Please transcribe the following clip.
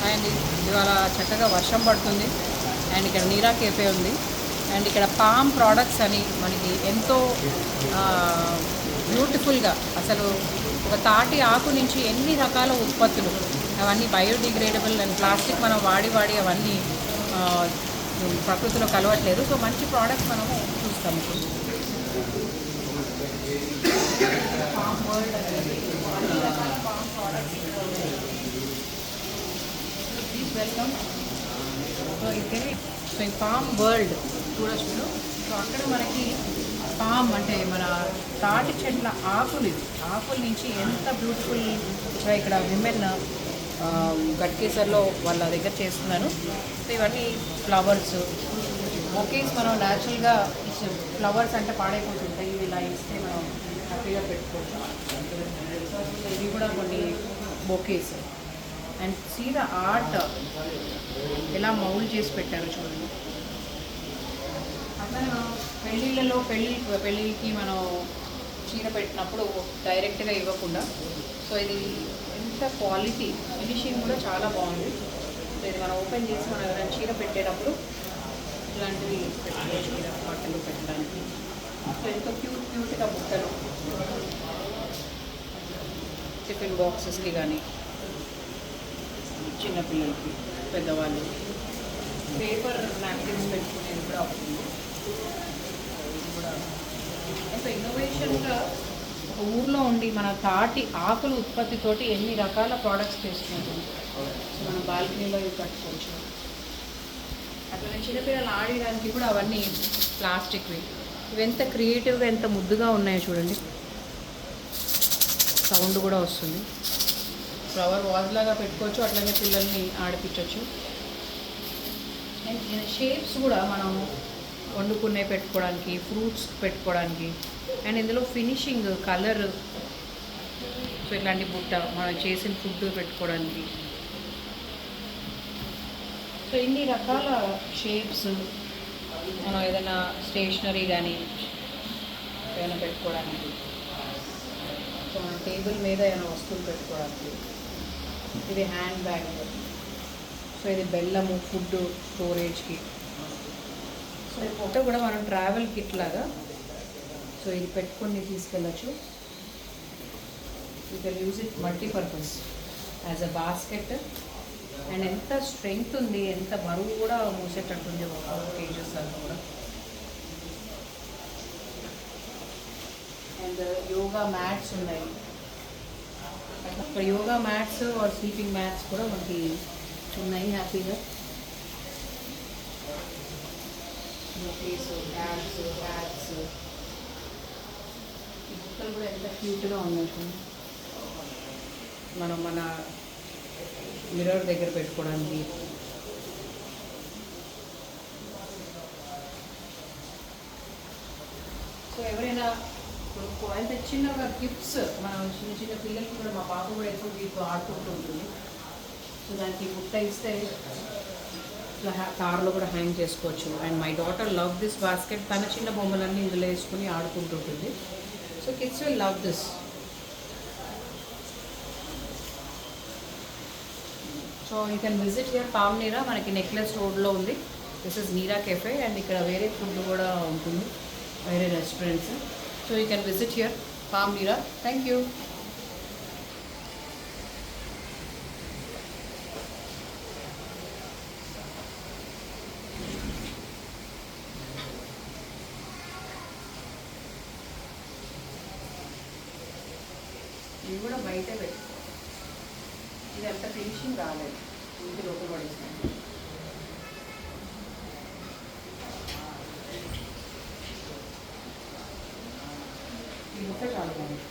And ఇవాళ చక్కగా వర్షం పడుతుంది. అండ్ ఇక్కడ నీరా కేఫే ఉంది. అండ్ ఇక్కడ పామ్ ప్రోడక్ట్స్ అని మనకి ఎంతో బ్యూటిఫుల్గా అసలు ఒక తాటి ఆకు నుంచి ఎన్ని రకాల ఉత్పత్తులు, అవన్నీ బయోడిగ్రేడబుల్ అండ్ ప్లాస్టిక్ మనం వాడి అవన్నీ ప్రకృతిలో కలవట్లేదు. సో మంచి ప్రోడక్ట్స్ మనము చూస్తాము. పామ్ వరల్డ్ అనేది అన్ని రకాల palm products. Please welcome. So ఈ పామ్ వరల్డ్ చూడొచ్చు. సో అక్కడ మనకి పామ్ అంటే మన తాటి చెట్ల ఆకులు నుంచి ఎంత బ్యూటిఫుల్గా ఇక్కడ విమెన్ గట్కేసర్లో వాళ్ళ దగ్గర చేస్తున్నాను. సో ఇవన్నీ ఫ్లవర్స్ బొకేస్. మనం న్యాచురల్గా ఫ్లవర్స్ అంటే పాడైపోతుంటాయి, ఇవి ఇలా ఇస్తే మనం హ్యాపీగా పెట్టుకోవచ్చు. ఇవి కూడా కొన్ని bouquets. And see the art ఎలా మౌల్డ్ చేసి పెట్టారు చూడండి. అట్లా పెళ్ళిళ్ళకి మనం చీర పెట్టినప్పుడు డైరెక్ట్గా ఇవ్వకుండా, సో ఇది ఎంత క్వాలిటీ, ఫినిషింగ్ కూడా చాలా బాగుంది. సో ఇది మనం ఓపెన్ చేసి మనం ఎవరైనా చీర పెట్టేటప్పుడు ఇలాంటివి పెట్టుకోవచ్చు, చీర బట్టలు పెట్టడానికి. సో ఎంతో క్యూట్గా బుట్టలు, టిఫిన్ బాక్సెస్కి కానీ చిన్నపిల్లలకి, పెద్దవాళ్ళు పేపర్ నాప్కిన్స్ పెట్టుకునేది కూడా అవుతుంది. ఇది కూడా ఎంతో ఇన్నోవేషన్గా ఒక ఊర్లో ఉండి మన తాటి ఆకుల ఉత్పత్తితోటి ఎన్ని రకాల ప్రోడక్ట్స్ చేస్తున్నారు. మనం బాల్కనీలో ఇవి కట్టుకోవచ్చు. అట్లనే చిన్నపిల్లలు ఆడడానికి కూడా అవన్నీ ప్లాస్టిక్వి. ఇవి ఎంత క్రియేటివ్గా ఎంత ముద్దుగా ఉన్నాయో చూడండి. సౌండ్ కూడా వస్తుంది. ఫ్లవర్ వాజ్ లాగా పెట్టుకోవచ్చు, అట్లనే పిల్లల్ని ఆడిపించవచ్చు. అండ్ షేప్స్ కూడా మనం వండుకునే పెట్టుకోవడానికి, ఫ్రూట్స్ పెట్టుకోవడానికి. అండ్ ఇందులో ఫినిషింగ్ కలర్, సో ఇట్లాంటి బుట్ట మనం చేసిన ఫుడ్ పెట్టుకోవడానికి. సో ఇన్ని రకాల షేప్స్ మనం ఏదైనా స్టేషనరీ కానీ ఏమైనా పెట్టుకోవడానికి, సో మన టేబుల్ మీద ఏమైనా వస్తువులు పెట్టుకోవడానికి. ఇది హ్యాండ్ బ్యాగ్. సో ఇది బెల్లము, ఫుడ్ స్టోరేజ్కి. సో ఈ ఫోటో కూడా మనం ట్రావెల్ కిట్ లాగా, సో ఇది పెట్టుకొని తీసుకెళ్ళచ్చు. You can use it multipurpose as a basket. And ఎంత స్ట్రెంగ్త్ ఉంది, ఎంత బరువు కూడా మూసేటట్టుంది, ఒక 4 kgs అంతా కూడా. అండ్ యోగా మ్యాట్స్ ఉన్నాయి. ఇక్కడ yoga mats or sleeping mats కూడా మనకి ఉన్నాయి హ్యాపీగా. బ్యాగ్స్, హ్యాట్స్, ఈ బుక్కలు కూడా ఎంత క్యూట్గా ఉన్నాయి. మనం మన మిర్రర్ దగ్గర పెట్టుకోవడానికి. సో ఎవరైనా ఎంత చిన్నగా గిఫ్ట్స్, మనం చిన్న పిల్లలకి కూడా, మా పాప కూడా ఎక్కువ వీటితో ఆడుకుంటూ ఉంటుంది. సో దానికి బుట్ట ఇస్తే ఇట్లా కార్లో కూడా హ్యాంగ్ చేసుకోవచ్చు. And my daughter love this basket. తన చిన్న బొమ్మలన్నీ ఇందులో వేసుకుని ఆడుకుంటుంటుంది. So kids will love this. So you can visit here Palm Neera. మనకి నెక్లెస్ రోడ్లో ఉంది. This is Neera cafe. And ఇక్కడ వేరే ఫుడ్ కూడా ఉంటుంది, వేరే restaurants. So you can visit here Palm Neera. Thank you. ఇవి కూడా బయటే పెట్టుకో. ఇది అంత ఫినిషింగ్ రాలేదు, ఇంటి లోపల పడేసాను. ఇది చాలా బాగుంది.